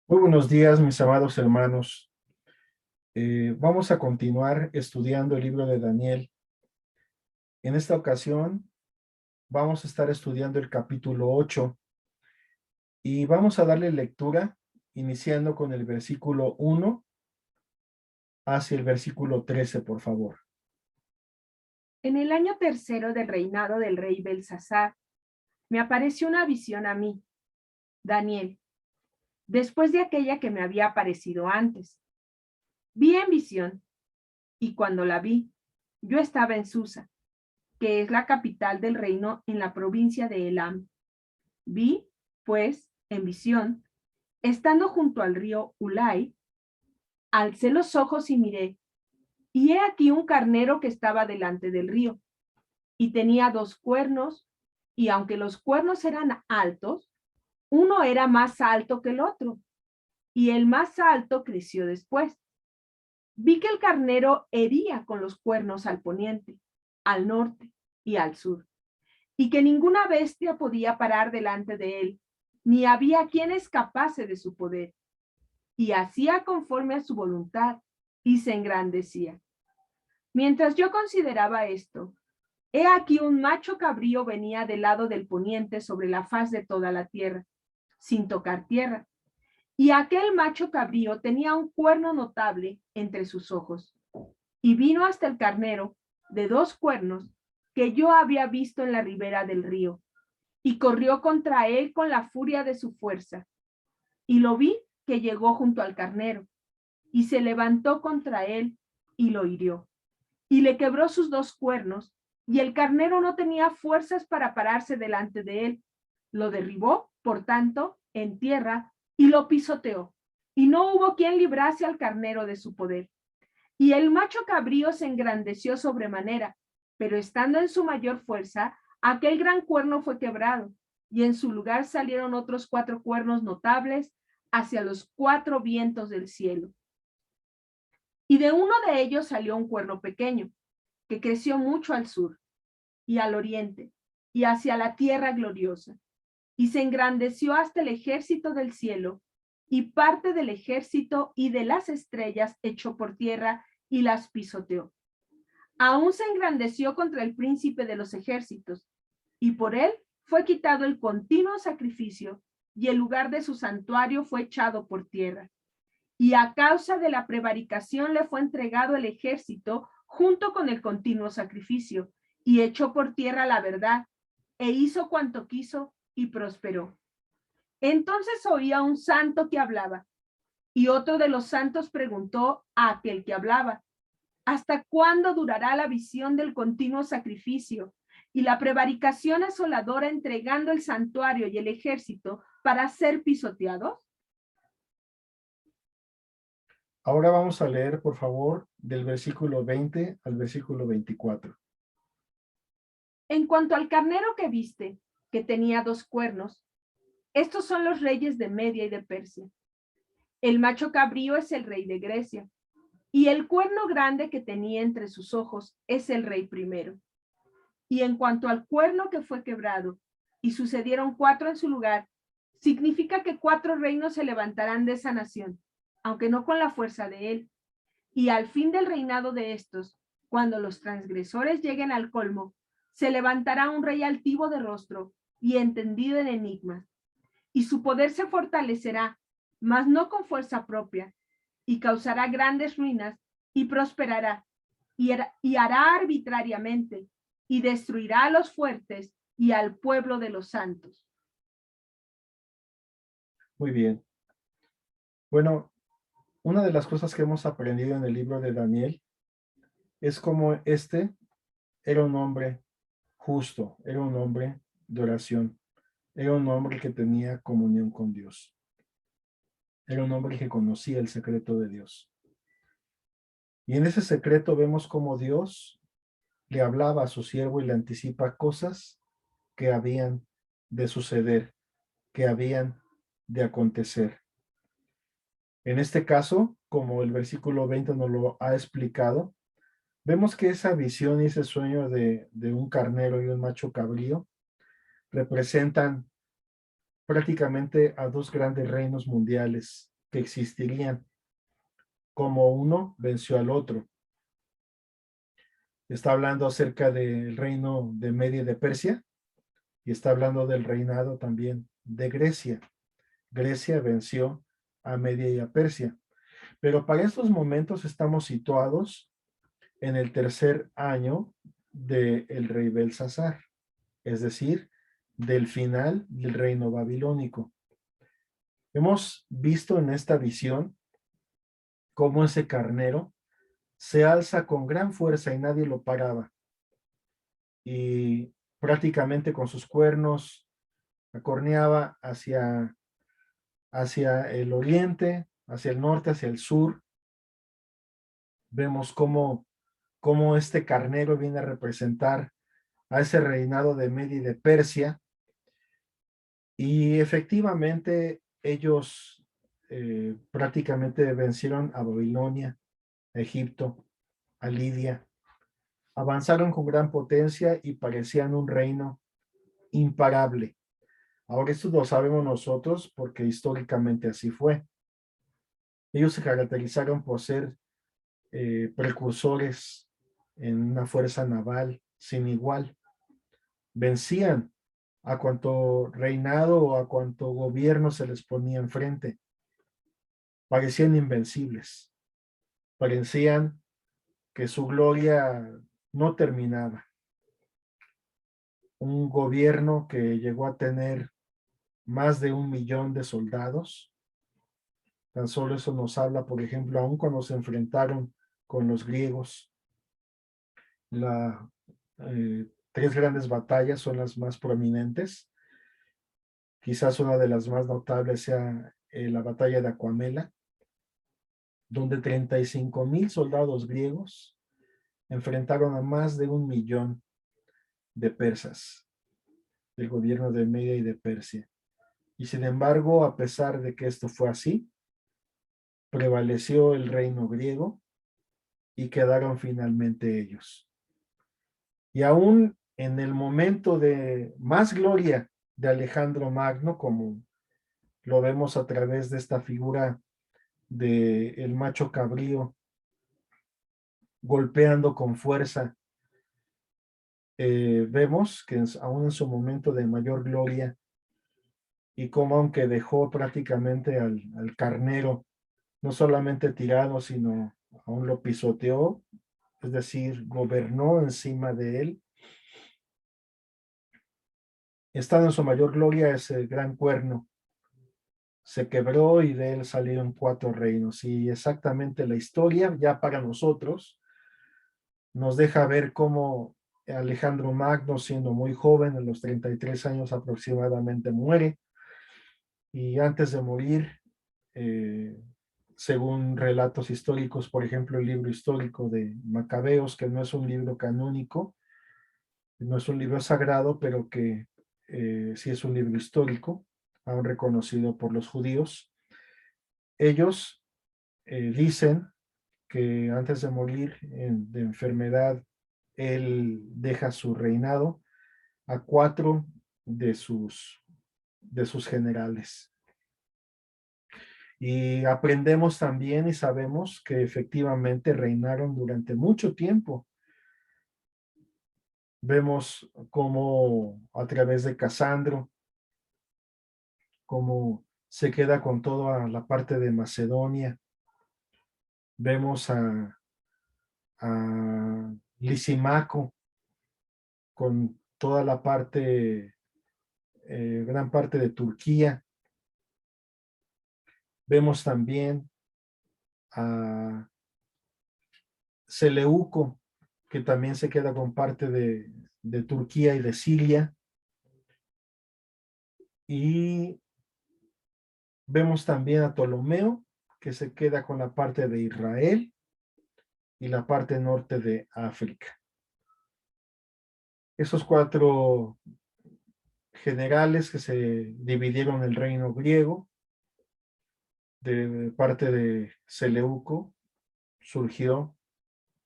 Muy buenos días, mis amados hermanos. Vamos a continuar estudiando el libro de Daniel. En esta ocasión vamos a estar estudiando el capítulo 8 y vamos a darle lectura iniciando con el versículo 1 hacia el versículo 13, por favor. En el año tercero del reinado del rey Belsasar, me apareció una visión a mí, Daniel, después de aquella que me había aparecido antes. Vi en visión, y cuando la vi, yo estaba en Susa, que es la capital del reino en la provincia de Elam. Vi, pues, en visión, estando junto al río Ulai, alcé los ojos y miré, y he aquí un carnero que estaba delante del río, y tenía 2 cuernos, y aunque los cuernos eran altos, uno era más alto que el otro, y el más alto creció después. Vi que el carnero hería con los cuernos al poniente, al norte y al sur, y que ninguna bestia podía parar delante de él, ni había quien escapase de su poder, y hacía conforme a su voluntad, y se engrandecía. Mientras yo consideraba esto, he aquí un macho cabrío venía del lado del poniente sobre la faz de toda la tierra, sin tocar tierra. Y aquel macho cabrío tenía un cuerno notable entre sus ojos. Y vino hasta el carnero de 2 cuernos que yo había visto en la ribera del río, y corrió contra él con la furia de su fuerza. Y lo vi que llegó junto al carnero, y se levantó contra él y lo hirió. Y le quebró sus 2 cuernos, y el carnero no tenía fuerzas para pararse delante de él. Lo derribó, por tanto, en tierra y lo pisoteó. Y no hubo quien librase al carnero de su poder. Y el macho cabrío se engrandeció sobremanera, pero estando en su mayor fuerza, aquel gran cuerno fue quebrado, y en su lugar salieron otros 4 cuernos notables hacia los 4 vientos del cielo. Y de uno de ellos salió un cuerno pequeño, que creció mucho al sur y al oriente, y hacia la tierra gloriosa, y se engrandeció hasta el ejército del cielo, y parte del ejército y de las estrellas echó por tierra y las pisoteó. Aún se engrandeció contra el príncipe de los ejércitos, y por él fue quitado el continuo sacrificio, y el lugar de su santuario fue echado por tierra. Y a causa de la prevaricación le fue entregado el ejército junto con el continuo sacrificio, y echó por tierra la verdad, e hizo cuanto quiso y prosperó. Entonces oía un santo que hablaba, y otro de los santos preguntó a aquel que hablaba: ¿hasta cuándo durará la visión del continuo sacrificio y la prevaricación asoladora, entregando el santuario y el ejército para ser pisoteados? Ahora vamos a leer, por favor, del versículo 20 al versículo 24. En cuanto al carnero que viste, que tenía 2 cuernos, estos son los reyes de Media y de Persia. El macho cabrío es el rey de Grecia, y el cuerno grande que tenía entre sus ojos es el rey primero. Y en cuanto al cuerno que fue quebrado, y sucedieron 4 en su lugar, significa que 4 reinos se levantarán de esa nación, aunque no con la fuerza de él. Y al fin del reinado de estos, cuando los transgresores lleguen al colmo, se levantará un rey altivo de rostro y entendido en enigmas, y su poder se fortalecerá, mas no con fuerza propia, y causará grandes ruinas, y prosperará, y hará arbitrariamente, y destruirá a los fuertes y al pueblo de los santos. Muy bien. Bueno, una de las cosas que hemos aprendido en el libro de Daniel es cómo era un hombre justo, era un hombre de oración, era un hombre que tenía comunión con Dios, era un hombre que conocía el secreto de Dios. Y en ese secreto vemos cómo Dios le hablaba a su siervo y le anticipa cosas que habían de suceder, que habían de acontecer. En este caso, como el versículo 20 nos lo ha explicado, vemos que esa visión y ese sueño de un carnero y un macho cabrío representan prácticamente a dos grandes reinos mundiales que existirían, como uno venció al otro. Está hablando acerca del reino de Media y de Persia, y está hablando del reinado también de Grecia. Grecia venció a Media y a Persia. Pero para estos momentos estamos situados en el tercer año del rey Belsasar, es decir, del final del reino babilónico. Hemos visto en esta visión cómo ese carnero se alza con gran fuerza y nadie lo paraba. Y prácticamente con sus cuernos acorneaba hacia el oriente, hacia el norte, hacia el sur. Vemos cómo este carnero viene a representar a ese reinado de Media y de Persia. Y efectivamente ellos prácticamente vencieron a Babilonia, a Egipto, a Lidia. Avanzaron con gran potencia y parecían un reino imparable. Ahora esto lo sabemos nosotros porque históricamente así fue. Ellos se caracterizaron por ser precursores en una fuerza naval sin igual. Vencían a cuanto reinado o a cuanto gobierno se les ponía enfrente. Parecían invencibles. Parecían que su gloria no terminaba. Un gobierno que llegó a tener más de 1 millón de soldados. Tan solo eso nos habla, por ejemplo, aún cuando se enfrentaron con los griegos. Tres grandes batallas son las más prominentes. Quizás una de las más notables sea la batalla de Acuamela, donde 35,000 soldados griegos enfrentaron a más de 1 millón de persas, del gobierno de Media y de Persia. Y sin embargo, a pesar de que esto fue así, prevaleció el reino griego y quedaron finalmente ellos. Y aún en el momento de más gloria de Alejandro Magno, como lo vemos a través de esta figura de el macho cabrío golpeando con fuerza, vemos que aún en su momento de mayor gloria y como aunque dejó prácticamente al carnero no solamente tirado, sino aún lo pisoteó, es decir, gobernó encima de él. Estando en su mayor gloria, ese gran cuerno se quebró y de él salieron 4 reinos. Y exactamente la historia, ya para nosotros, nos deja ver cómo Alejandro Magno, siendo muy joven, a los 33 años aproximadamente, muere. Y antes de morir, eh, según relatos históricos, por ejemplo, el libro histórico de Macabeos, que no es un libro canónico, no es un libro sagrado, pero que sí es un libro histórico, aún reconocido por los judíos. Ellos dicen que antes de morir de enfermedad, él deja su reinado a 4 de sus generales. Y aprendemos también y sabemos que efectivamente reinaron durante mucho tiempo. Vemos cómo a través de Casandro, cómo se queda con toda la parte de Macedonia. Vemos a Lisimaco con toda la parte, gran parte de Turquía. Vemos también a Seleuco, que también se queda con parte de Turquía y de Siria. Y vemos también a Ptolomeo, que se queda con la parte de Israel y la parte norte de África. Esos 4 generales que se dividieron el reino griego, de parte de Seleuco, surgió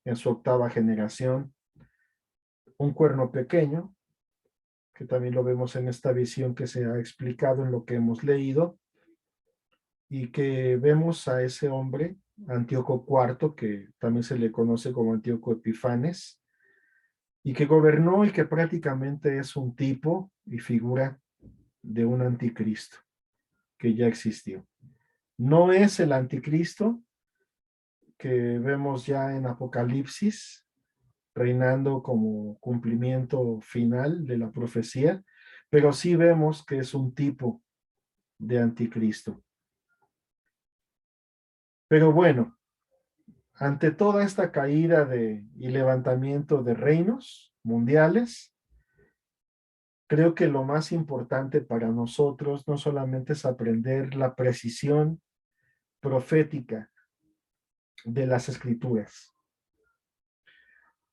en su 8ª generación un cuerno pequeño, que también lo vemos en esta visión que se ha explicado en lo que hemos leído, y que vemos a ese hombre, Antíoco IV, que también se le conoce como Antíoco Epifanes, y que gobernó y que prácticamente es un tipo y figura de un anticristo que ya existió. No es el anticristo que vemos ya en Apocalipsis, reinando como cumplimiento final de la profecía, pero sí vemos que es un tipo de anticristo. Pero bueno, ante toda esta caída y levantamiento de reinos mundiales, creo que lo más importante para nosotros no solamente es aprender la precisión profética de las escrituras.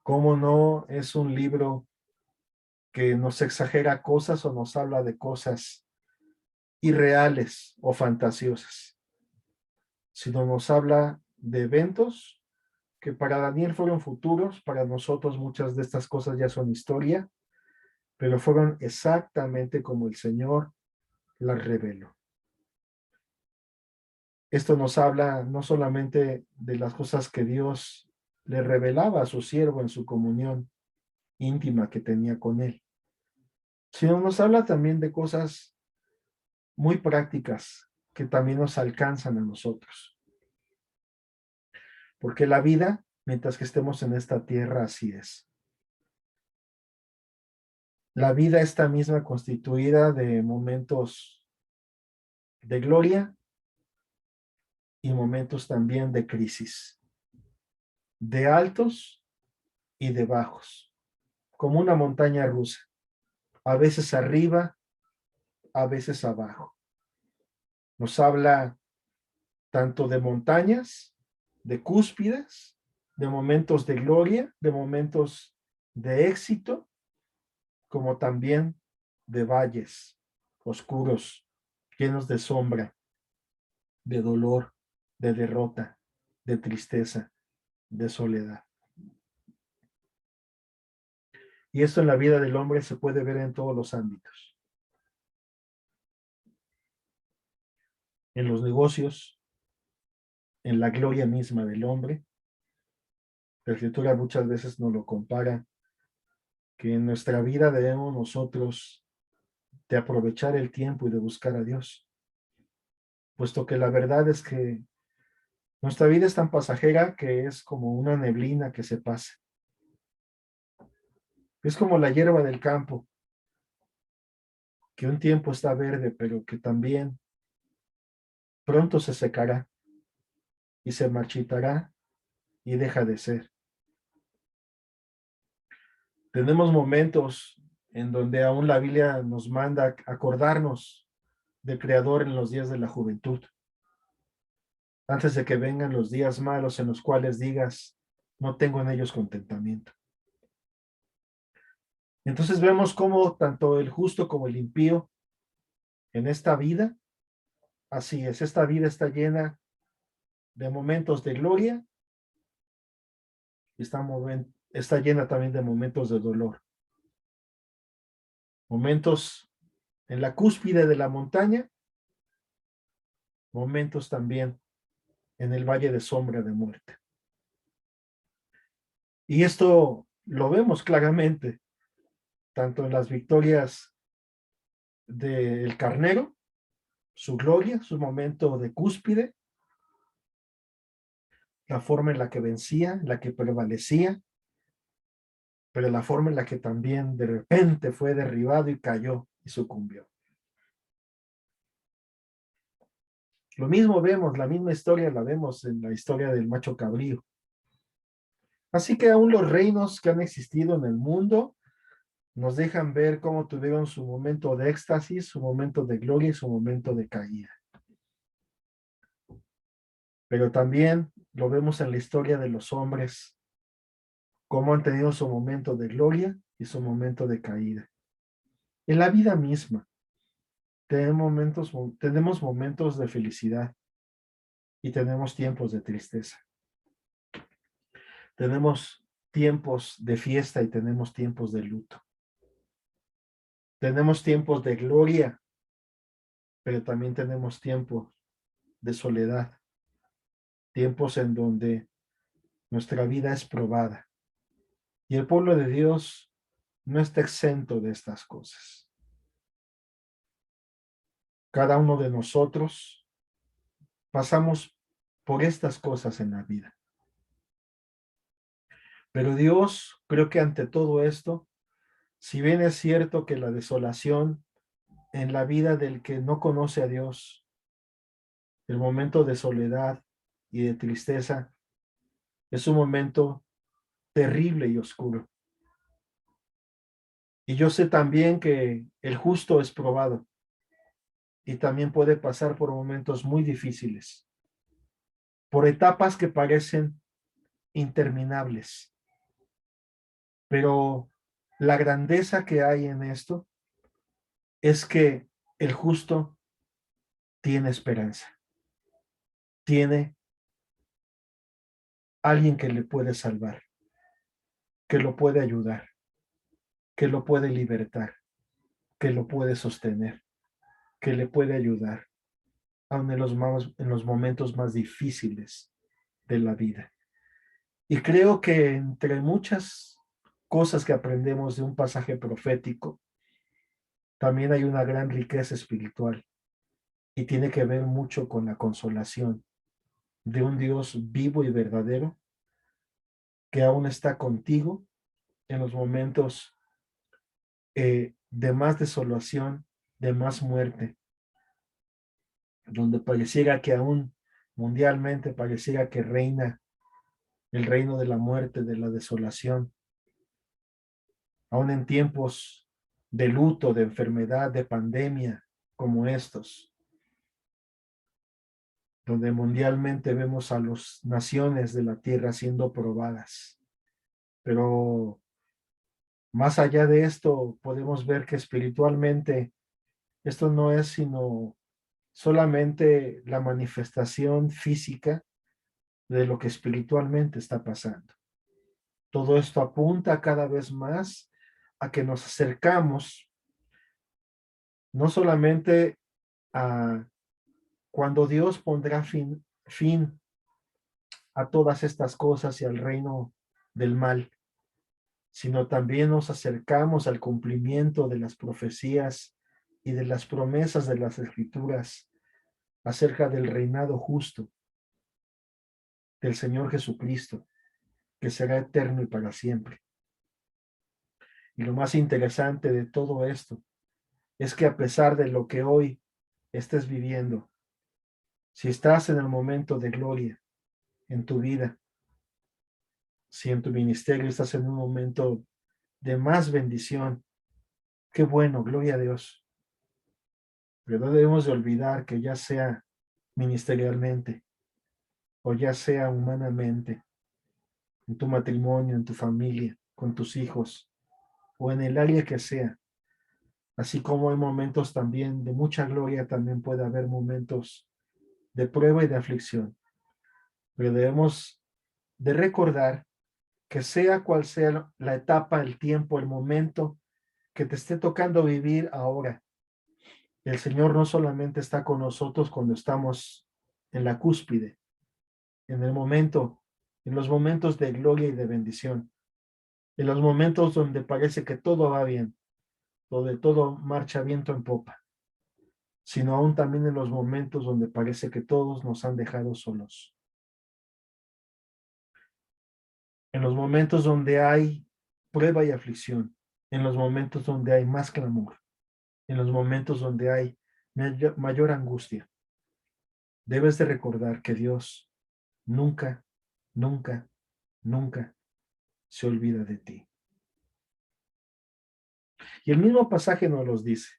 Cómo no es un libro que nos exagera cosas o nos habla de cosas irreales o fantasiosas, sino nos habla de eventos que para Daniel fueron futuros, para nosotros muchas de estas cosas ya son historia, pero fueron exactamente como el Señor las reveló. Esto nos habla no solamente de las cosas que Dios le revelaba a su siervo en su comunión íntima que tenía con él, sino nos habla también de cosas muy prácticas que también nos alcanzan a nosotros. Porque la vida, mientras que estemos en esta tierra, así es. La vida está misma constituida de momentos de gloria y momentos también de crisis, de altos y de bajos, como una montaña rusa, a veces arriba, a veces abajo. Nos habla tanto de montañas, de cúspides, de momentos de gloria, de momentos de éxito, como también de valles oscuros, llenos de sombra, de dolor, de derrota, de tristeza, de soledad. Y esto en la vida del hombre se puede ver en todos los ámbitos. En los negocios, en la gloria misma del hombre. La Escritura muchas veces nos lo compara, que en nuestra vida debemos nosotros de aprovechar el tiempo y de buscar a Dios, puesto que la verdad es que nuestra vida es tan pasajera que es como una neblina que se pasa. Es como la hierba del campo, que un tiempo está verde, pero que también pronto se secará y se marchitará y deja de ser. Tenemos momentos en donde aún la Biblia nos manda acordarnos del Creador en los días de la juventud, antes de que vengan los días malos en los cuales digas, no tengo en ellos contentamiento. Entonces vemos cómo tanto el justo como el impío en esta vida, así es, esta vida está llena de momentos de gloria y está llena también de momentos de dolor. Momentos en la cúspide de la montaña, momentos también en el valle de sombra de muerte. Y esto lo vemos claramente, tanto en las victorias del carnero, su gloria, su momento de cúspide, la forma en la que vencía, la que prevalecía, pero la forma en la que también de repente fue derribado y cayó y sucumbió. Lo mismo vemos, la misma historia la vemos en la historia del macho cabrío. Así que aún los reinos que han existido en el mundo nos dejan ver cómo tuvieron su momento de éxtasis, su momento de gloria y su momento de caída. Pero también lo vemos en la historia de los hombres, cómo han tenido su momento de gloria y su momento de caída. En la vida misma tenemos momentos de felicidad y tenemos tiempos de tristeza. Tenemos tiempos de fiesta y tenemos tiempos de luto. Tenemos tiempos de gloria, pero también tenemos tiempos de soledad, tiempos en donde nuestra vida es probada. Y el pueblo de Dios no está exento de estas cosas. Cada uno de nosotros pasamos por estas cosas en la vida. Pero Dios, creo que ante todo esto, si bien es cierto que la desolación en la vida del que no conoce a Dios, el momento de soledad y de tristeza, es un momento terrible y oscuro. Y yo sé también que el justo es probado y también puede pasar por momentos muy difíciles, por etapas que parecen interminables. Pero la grandeza que hay en esto es que el justo tiene esperanza, tiene alguien que le puede salvar, que lo puede ayudar, que lo puede libertar, que lo puede sostener, que le puede ayudar, aun en los momentos más difíciles de la vida. Y creo que entre muchas cosas que aprendemos de un pasaje profético, también hay una gran riqueza espiritual y tiene que ver mucho con la consolación de un Dios vivo y verdadero que aún está contigo en los momentos de más desolación, de más muerte, donde pareciera que aún mundialmente pareciera que reina el reino de la muerte, de la desolación, aún en tiempos de luto, de enfermedad, de pandemia como estos, donde mundialmente vemos a las naciones de la tierra siendo probadas. Pero más allá de esto, podemos ver que espiritualmente esto no es sino solamente la manifestación física de lo que espiritualmente está pasando. Todo esto apunta cada vez más a que nos acercamos no solamente a cuando Dios pondrá fin a todas estas cosas y al reino del mal, sino también nos acercamos al cumplimiento de las profecías y de las promesas de las Escrituras acerca del reinado justo del Señor Jesucristo, que será eterno y para siempre. Y lo más interesante de todo esto es que a pesar de lo que hoy estés viviendo, si estás en el momento de gloria en tu vida, si en tu ministerio estás en un momento de más bendición, qué bueno, gloria a Dios. Pero no debemos de olvidar que ya sea ministerialmente o ya sea humanamente, en tu matrimonio, en tu familia, con tus hijos o en el área que sea, así como hay momentos también de mucha gloria, también puede haber momentos de prueba y de aflicción. Pero debemos de recordar que sea cual sea la etapa, el tiempo, el momento que te esté tocando vivir ahora, el Señor no solamente está con nosotros cuando estamos en la cúspide, en el momento, en los momentos de gloria y de bendición, en los momentos donde parece que todo va bien, donde todo marcha viento en popa, sino aún también en los momentos donde parece que todos nos han dejado solos. En los momentos donde hay prueba y aflicción, en los momentos donde hay más clamor, en los momentos donde hay mayor angustia, debes de recordar que Dios nunca, nunca, nunca se olvida de ti. Y el mismo pasaje nos los dice.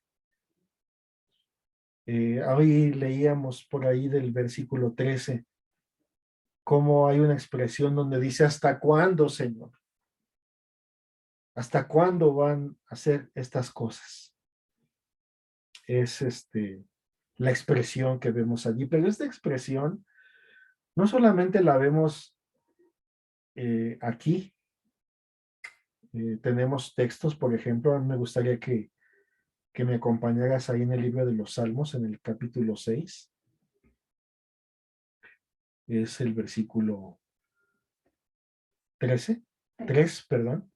Hoy leíamos por ahí del versículo 13, cómo hay una expresión donde dice, ¿hasta cuándo, Señor? ¿Hasta cuándo van a hacer estas cosas? Es la expresión que vemos allí, pero esta expresión no solamente la vemos aquí, tenemos textos, por ejemplo, me gustaría que me acompañaras ahí en el libro de los Salmos, en el capítulo 6. es el versículo 13, Tres. 3, perdón,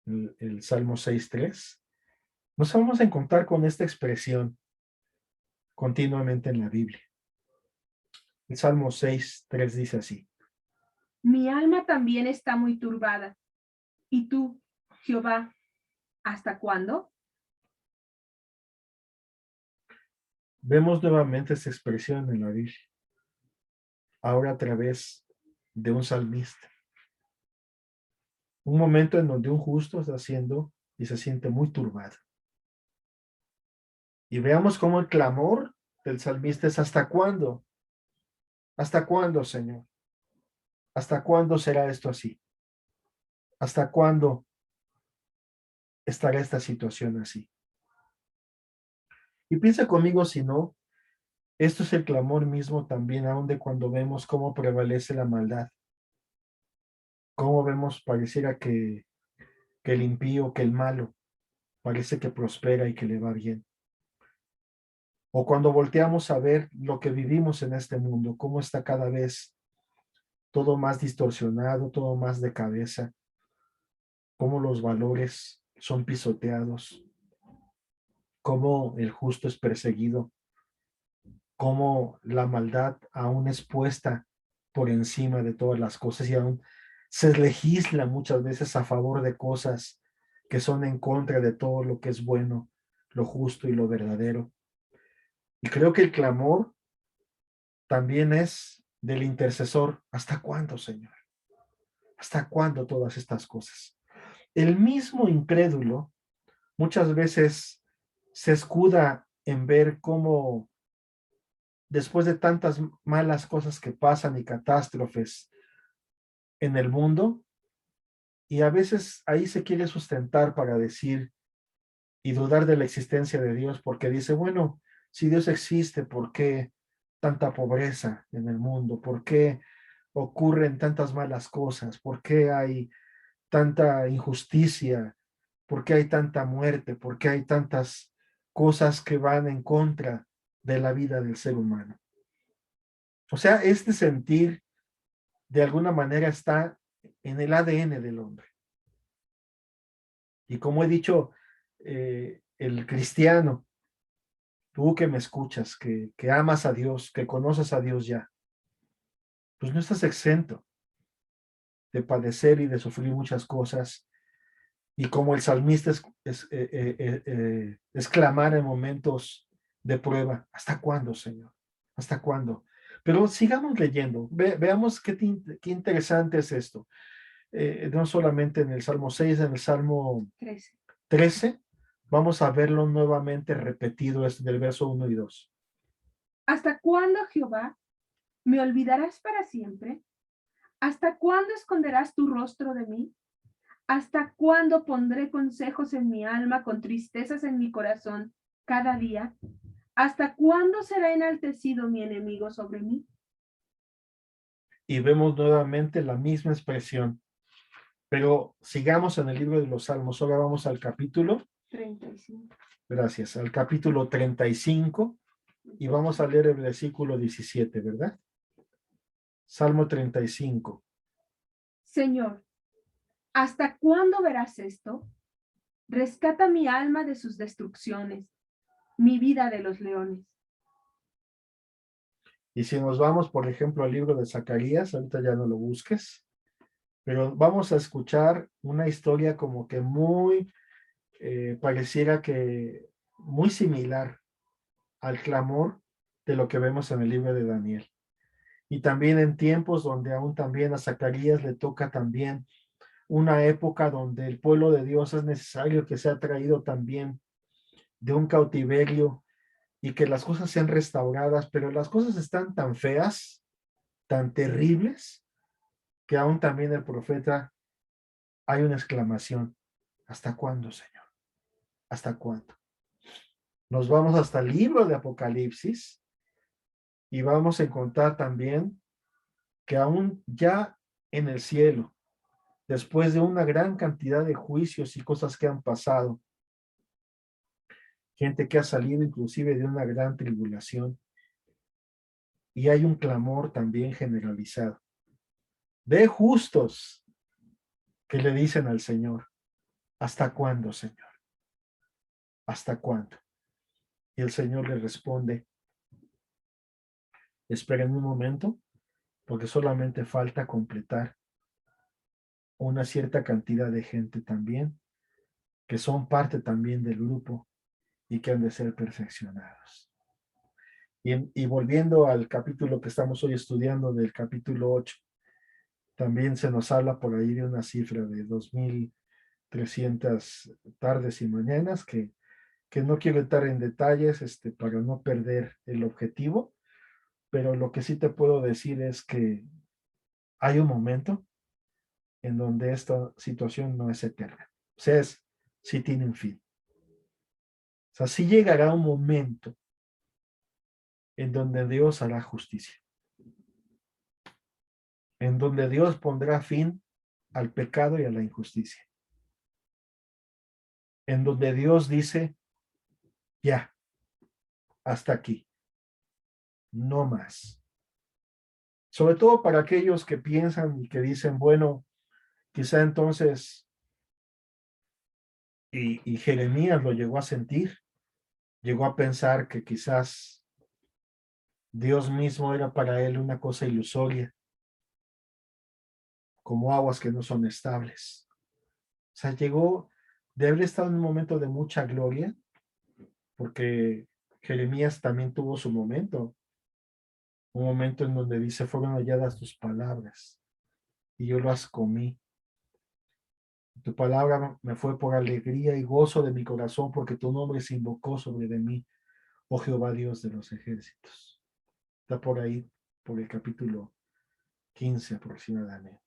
el Salmo 6:3. Nos vamos a encontrar con esta expresión continuamente en la Biblia. El Salmo 6:3 dice así: Mi alma también está muy turbada. ¿Y tú, Jehová, hasta cuándo? Vemos nuevamente esta expresión en la Biblia, ahora a través de un salmista. Un momento en donde un justo está haciendo y se siente muy turbado. Y veamos cómo el clamor del salmista es: ¿hasta cuándo? ¿Hasta cuándo, Señor? ¿Hasta cuándo será esto así? ¿Hasta cuándo estará esta situación así? Y piensa conmigo, si no, esto es el clamor mismo también, aún de cuando vemos cómo prevalece la maldad, cómo vemos pareciera que el impío, que el malo, parece que prospera y que le va bien. O cuando volteamos a ver lo que vivimos en este mundo, cómo está cada vez todo más distorsionado, todo más de cabeza, cómo los valores son pisoteados, cómo el justo es perseguido, cómo la maldad aún es puesta por encima de todas las cosas y aún se legisla muchas veces a favor de cosas que son en contra de todo lo que es bueno, lo justo y lo verdadero. Y creo que el clamor también es del intercesor: ¿hasta cuándo, Señor? ¿Hasta cuándo todas estas cosas? El mismo incrédulo muchas veces se escuda en ver cómo después de tantas malas cosas que pasan y catástrofes en el mundo, y a veces ahí se quiere sustentar para decir y dudar de la existencia de Dios, porque dice, bueno, si Dios existe, ¿por qué tanta pobreza en el mundo? ¿Por qué ocurren tantas malas cosas? ¿Por qué hay tanta injusticia? ¿Por qué hay tanta muerte? ¿Por qué hay tantas cosas que van en contra de la vida del ser humano? O sea, este sentir de alguna manera está en el ADN del hombre. Y como he dicho, el cristiano, tú que me escuchas, que amas a Dios, que conoces a Dios ya, pues no estás exento de padecer y de sufrir muchas cosas. Y como el salmista es clamar en momentos de prueba: ¿hasta cuándo, Señor? ¿Hasta cuándo? Pero sigamos leyendo, veamos qué interesante es esto. No solamente en el Salmo 6, en el Salmo 13. 13, vamos a verlo nuevamente repetido del verso 1 y 2. ¿Hasta cuándo, Jehová, me olvidarás para siempre? ¿Hasta cuándo esconderás tu rostro de mí? ¿Hasta cuándo pondré consejos en mi alma con tristezas en mi corazón cada día? ¿Hasta cuándo será enaltecido mi enemigo sobre mí? Y vemos nuevamente la misma expresión. Pero sigamos en el libro de los Salmos. Ahora vamos al capítulo. 35. Gracias. Al capítulo 35 y vamos a leer el versículo 17, ¿verdad? Salmo 35. Señor, ¿hasta cuándo verás esto? Rescata mi alma de sus destrucciones, mi vida de los leones. Y si nos vamos, por ejemplo, al libro de Zacarías, ahorita ya no lo busques, pero vamos a escuchar una historia como que muy, pareciera que muy similar al clamor de lo que vemos en el libro de Daniel. Y también en tiempos donde aún también a Zacarías le toca también una época donde el pueblo de Dios es necesario que sea traído también de un cautiverio y que las cosas sean restauradas, pero las cosas están tan feas, tan terribles, que aún también el profeta hay una exclamación: ¿hasta cuándo, Señor? ¿Hasta cuándo? Nos vamos hasta el libro de Apocalipsis y vamos a encontrar también que aún ya en el cielo, después de una gran cantidad de juicios y cosas que han pasado, gente que ha salido inclusive de una gran tribulación, y hay un clamor también generalizado de justos que le dicen al Señor, ¿hasta cuándo, Señor? ¿Hasta cuándo? Y el Señor le responde, esperen un momento, porque solamente falta completar una cierta cantidad de gente también, que son parte también del grupo y que han de ser perfeccionados. Y volviendo al capítulo que estamos hoy estudiando, del capítulo 8, también se nos habla por ahí de una cifra de 2,300 tardes y mañanas, que no quiero entrar en detalles para no perder el objetivo, pero lo que sí te puedo decir es que hay un momento en donde esta situación no es eterna. O sea, sí tiene un fin. O sea, sí llegará un momento en donde Dios hará justicia, en donde Dios pondrá fin al pecado y a la injusticia, en donde Dios dice, ya, hasta aquí, no más. Sobre todo para aquellos que piensan y que dicen, bueno, quizá entonces, y Jeremías lo llegó a sentir, llegó a pensar que quizás Dios mismo era para él una cosa ilusoria, como aguas que no son estables. O sea, llegó de haber estado en un momento de mucha gloria, porque Jeremías también tuvo su momento, un momento en donde dice, fueron halladas tus palabras y yo las comí. Tu palabra me fue por alegría y gozo de mi corazón, porque tu nombre se invocó sobre de mí, oh Jehová Dios de los ejércitos. Está por ahí, por el capítulo 15 aproximadamente.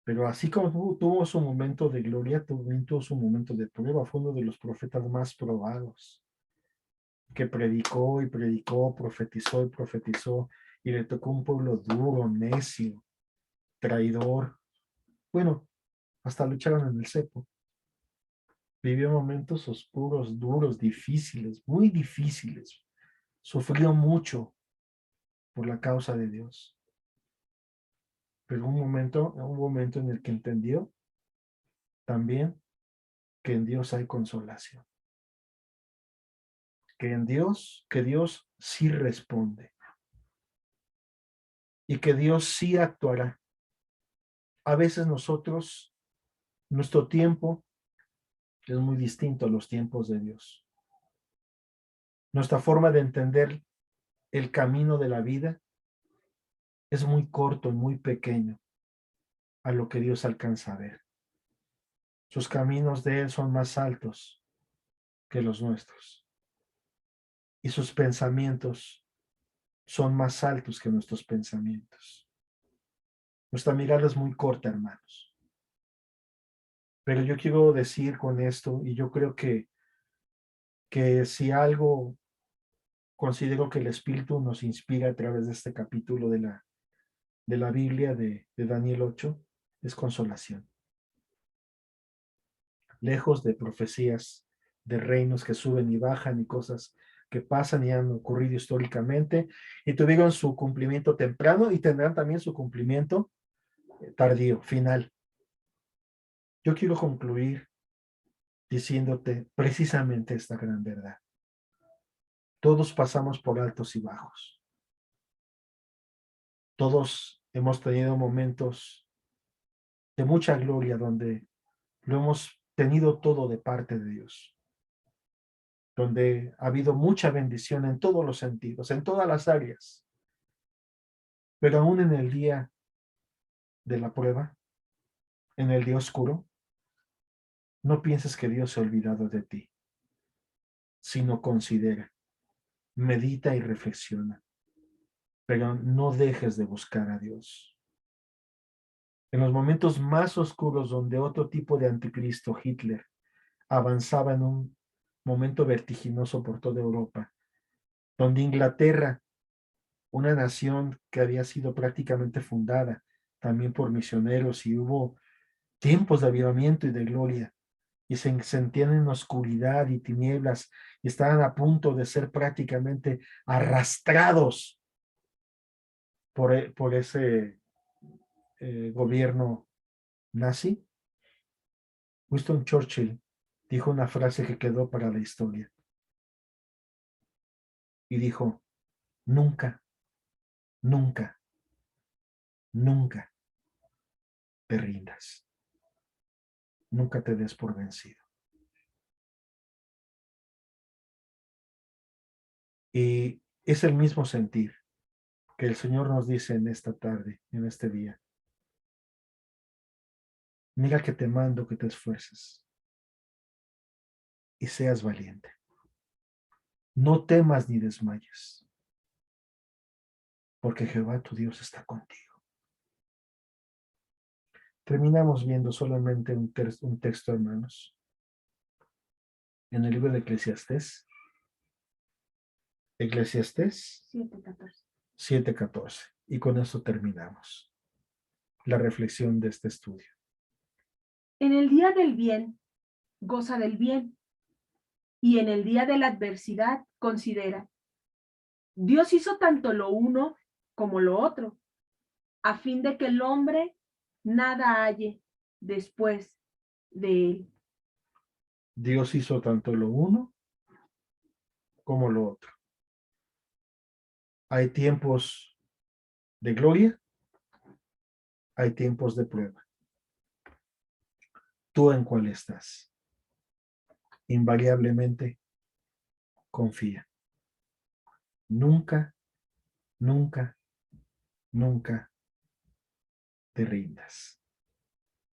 Pero así como tuvo su momento de gloria, también tuvo su momento de prueba. Fue uno de los profetas más probados, que predicó y predicó, profetizó y profetizó, y le tocó un pueblo duro, necio, traidor. Bueno, hasta lo echaron en el cepo. Vivió momentos oscuros, duros, difíciles, muy difíciles. Sufrió mucho por la causa de Dios. Pero un momento en el que entendió también que en Dios hay consolación. Que Dios sí responde y que Dios sí actuará. A veces nosotros, nuestro tiempo es muy distinto a los tiempos de Dios. Nuestra forma de entender el camino de la vida es muy corto y muy pequeño a lo que Dios alcanza a ver. Sus caminos de Él son más altos que los nuestros y sus pensamientos son más altos que nuestros pensamientos. Nuestra mirada es muy corta, hermanos. Pero yo quiero decir con esto, y yo creo que si algo considero que el Espíritu nos inspira a través de este capítulo de la Biblia de Daniel 8, es consolación. Lejos de profecías de reinos que suben y bajan y cosas que pasan y han ocurrido históricamente y tuvieron su cumplimiento temprano y tendrán también su cumplimiento tardío, final. Yo quiero concluir diciéndote precisamente esta gran verdad. Todos pasamos por altos y bajos. Todos hemos tenido momentos de mucha gloria donde lo hemos tenido todo de parte de Dios, donde ha habido mucha bendición en todos los sentidos, en todas las áreas. Pero aún en el día de la prueba, en el día oscuro, no pienses que Dios se ha olvidado de ti, sino considera, medita y reflexiona, pero no dejes de buscar a Dios. En los momentos más oscuros donde otro tipo de anticristo, Hitler, avanzaba en un momento vertiginoso por toda Europa, donde Inglaterra, una nación que había sido prácticamente fundada también por misioneros y hubo tiempos de avivamiento y de gloria, y se sentían en oscuridad y tinieblas y estaban a punto de ser prácticamente arrastrados por ese gobierno nazi, Winston Churchill dijo una frase que quedó para la historia y dijo, nunca, nunca, nunca te rindas, nunca te des por vencido. Y es el mismo sentir que el Señor nos dice en esta tarde, en este día. Mira que te mando que te esfuerces y seas valiente. No temas ni desmayes, porque Jehová tu Dios está contigo. Terminamos viendo solamente un texto, hermanos, en el libro de Eclesiastés. Eclesiastés 7:14. Y con eso terminamos la reflexión de este estudio. En el día del bien, goza del bien, y en el día de la adversidad, considera. Dios hizo tanto lo uno como lo otro, a fin de que el hombre nada halle después de él. Dios hizo tanto lo uno como lo otro. Hay tiempos de gloria, hay tiempos de prueba. ¿Tú en cuál estás? Invariablemente confía. Nunca, nunca, nunca te rindas.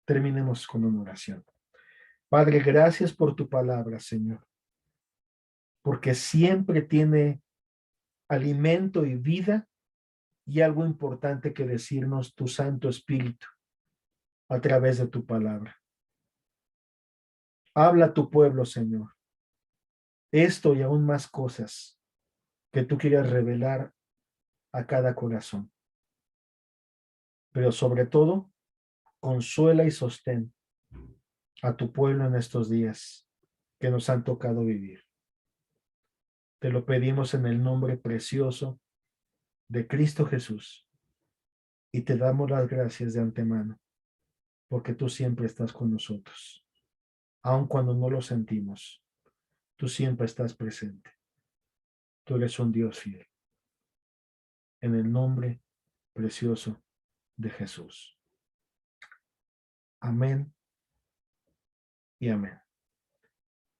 Terminemos con una oración. Padre, gracias por tu palabra, Señor, porque siempre tiene alimento y vida y algo importante que decirnos tu Santo Espíritu a través de tu palabra. Habla a tu pueblo, Señor. Esto y aún más cosas que tú quieras revelar a cada corazón. Pero sobre todo, consuela y sostén a tu pueblo en estos días que nos han tocado vivir. Te lo pedimos en el nombre precioso de Cristo Jesús y te damos las gracias de antemano porque tú siempre estás con nosotros. Aun cuando no lo sentimos, tú siempre estás presente. Tú eres un Dios fiel. En el nombre precioso de Jesús. Amén y amén.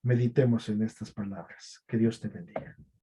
Meditemos en estas palabras. Que Dios te bendiga.